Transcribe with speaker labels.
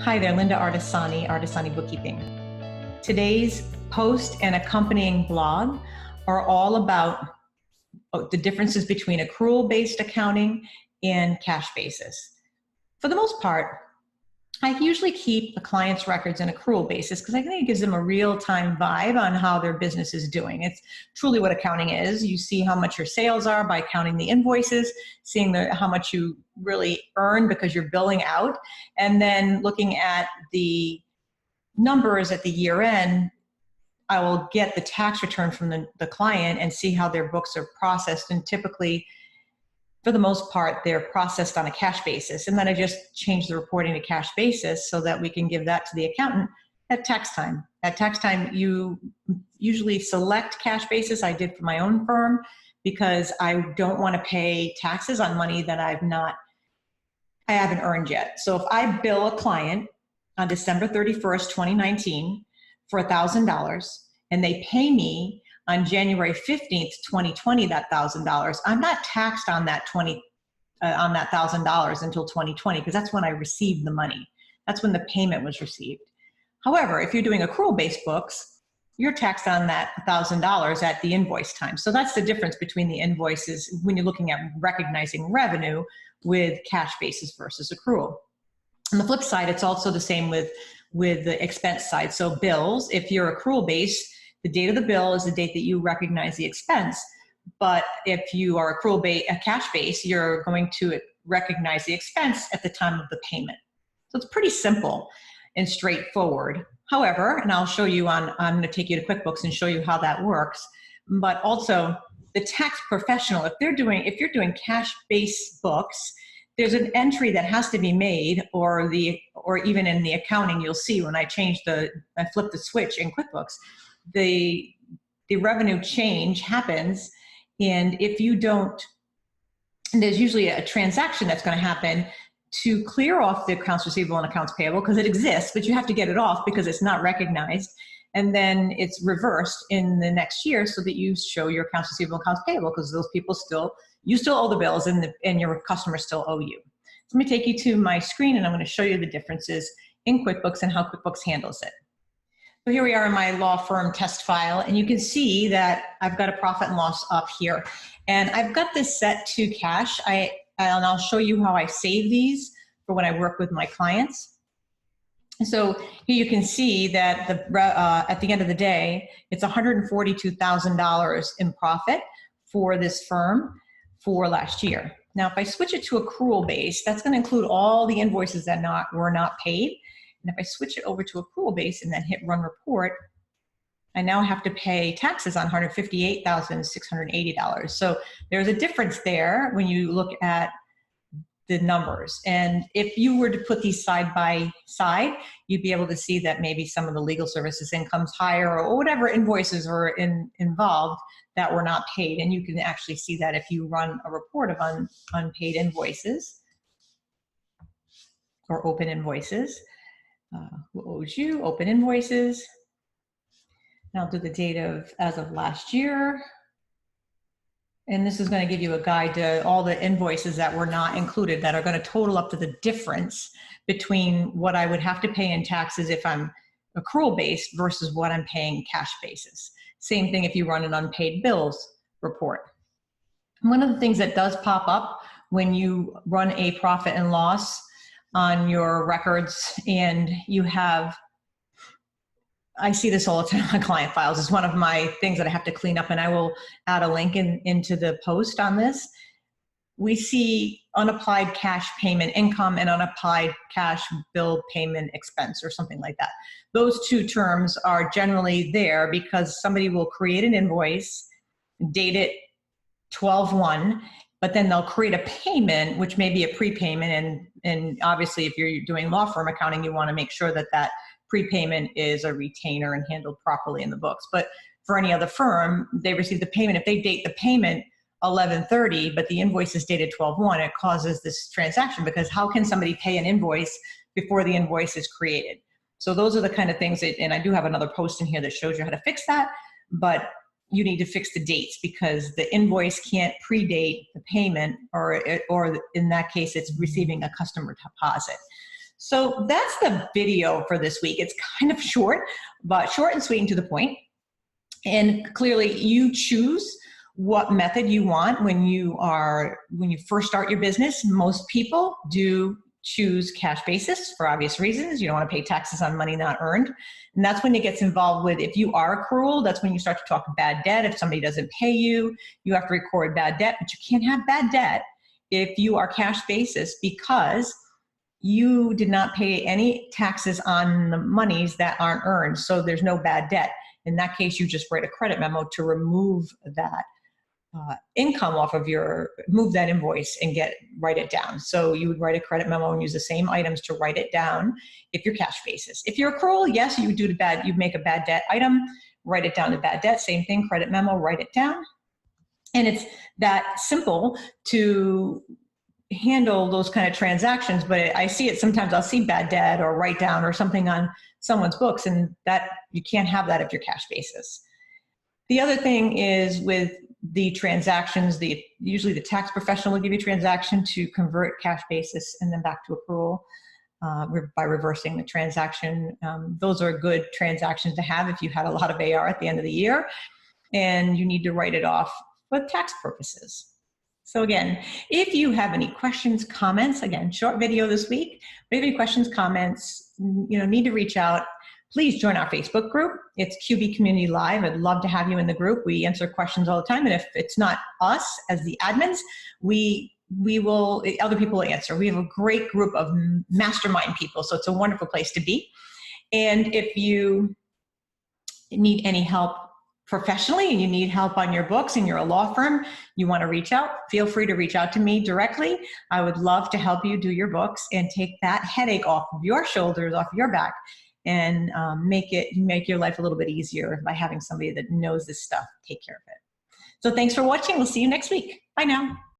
Speaker 1: Hi there, Linda Artisani, Artisani Bookkeeping. Today's post and accompanying blog are all about the differences between accrual-based accounting and cash basis. For the most part, I usually keep a client's records in accrual basis because I think it gives them a real-time vibe on how their business is doing. It's truly what accounting is. You see how much your sales are by counting the invoices, seeing how much you really earn because you're billing out, and then looking at the numbers at the year end. I will get the tax return from the client and see how their books are processed, and typically, for the most part, they're processed on a cash basis. And then I just change the reporting to cash basis so that we can give that to the accountant at tax time. At tax time, you usually select cash basis. I did for my own firm because I don't want to pay taxes on money that I haven't earned yet. So if I bill a client on December 31st, 2019 for $1,000 and they pay me on January 15th, 2020, that $1,000, I'm not taxed on that $1,000 until 2020 because that's when I received the money. That's when the payment was received. However, if you're doing accrual-based books, you're taxed on that $1,000 at the invoice time. So that's the difference between the invoices when you're looking at recognizing revenue with cash basis versus accrual. On the flip side, it's also the same with the expense side. So bills, if you're accrual-based, the date of the bill is the date that you recognize the expense. But if you are a cash base, you're going to recognize the expense at the time of the payment. So it's pretty simple and straightforward. However, and I'll show you I'm going to take you to QuickBooks and show you how that works. But also the tax professional, if you're doing cash-based books, there's an entry that has to be made, or even in the accounting, you'll see when I flip the switch in QuickBooks, the revenue change happens, and if you don't, there's usually a transaction that's going to happen to clear off the accounts receivable and accounts payable because it exists, but you have to get it off because it's not recognized, and then it's reversed in the next year so that you show your accounts receivable and accounts payable because those people you still owe the bills and your customers still owe you. So let me take you to my screen and I'm going to show you the differences in QuickBooks and how QuickBooks handles it. So here we are in my law firm test file, and you can see that I've got a profit and loss up here. And I've got this set to cash, and I'll show you how I save these for when I work with my clients. So here you can see that at the end of the day, it's $142,000 in profit for this firm for last year. Now, if I switch it to accrual base, that's going to include all the invoices that were not paid. And if I switch it over to accrual base and then hit run report, I now have to pay taxes on $158,680. So there's a difference there when you look at the numbers. And if you were to put these side by side, you'd be able to see that maybe some of the legal services income's higher, or whatever invoices were involved that were not paid. And you can actually see that if you run a report of unpaid invoices or open invoices. Who owes you? Open invoices. And I'll do the date as of last year. And this is going to give you a guide to all the invoices that were not included that are going to total up to the difference between what I would have to pay in taxes if I'm accrual based versus what I'm paying cash basis. Same thing if you run an unpaid bills report. One of the things that does pop up when you run a profit and loss on your records, and I see this all the time on client files. It's one of my things that I have to clean up, and I will add a link into the post on this. We see unapplied cash payment income and unapplied cash bill payment expense or something like that. Those two terms are generally there because somebody will create an invoice, date it 12/1, but then they'll create a payment, which may be a prepayment. And obviously, if you're doing law firm accounting, you want to make sure that prepayment is a retainer and handled properly in the books. But for any other firm, they receive the payment. If they date the payment 11/30, but the invoice is dated 12/1, it causes this transaction because how can somebody pay an invoice before the invoice is created? So those are the kind of things and I do have another post in here that shows you how to fix that, but you need to fix the dates because the invoice can't predate the payment, or in that case, it's receiving a customer deposit. So that's the video for this week. It's kind of short, but short and sweet and to the point. And clearly you choose what method you want when you first start your business. Most people do choose cash basis for obvious reasons. You don't want to pay taxes on money not earned. And that's when it gets involved with, if you are accrual, that's when you start to talk bad debt. If somebody doesn't pay you, you have to record bad debt, but you can't have bad debt if you are cash basis, because you did not pay any taxes on the monies that aren't earned. So there's no bad debt. In that case, you just write a credit memo to remove that income off of move that invoice and write it down. So you would write a credit memo and use the same items to write it down if you're cash basis. If you're accrual, yes, you make a bad debt item, write it down to bad debt, same thing, credit memo, write it down. And it's that simple to handle those kind of transactions, but I see it sometimes. I'll see bad debt or write down or something on someone's books, and that you can't have that if you're cash basis. The other thing is with the transactions, usually the tax professional will give you a transaction to convert cash basis and then back to accrual by reversing the transaction. Those are good transactions to have if you had a lot of AR at the end of the year and you need to write it off for tax purposes. So again, if you have any questions, comments, again, short video this week, but if you have any questions, comments, need to reach out, please join our Facebook group. It's QB Community Live. I'd love to have you in the group. We answer questions all the time. And if it's not us as the admins, other people will answer. We have a great group of mastermind people. So it's a wonderful place to be. And if you need any help professionally and you need help on your books and you're a law firm, you want to reach out, feel free to reach out to me directly. I would love to help you do your books and take that headache off of your shoulders, off your back, and make your life a little bit easier by having somebody that knows this stuff take care of it. So thanks for watching. We'll see you next week. Bye now.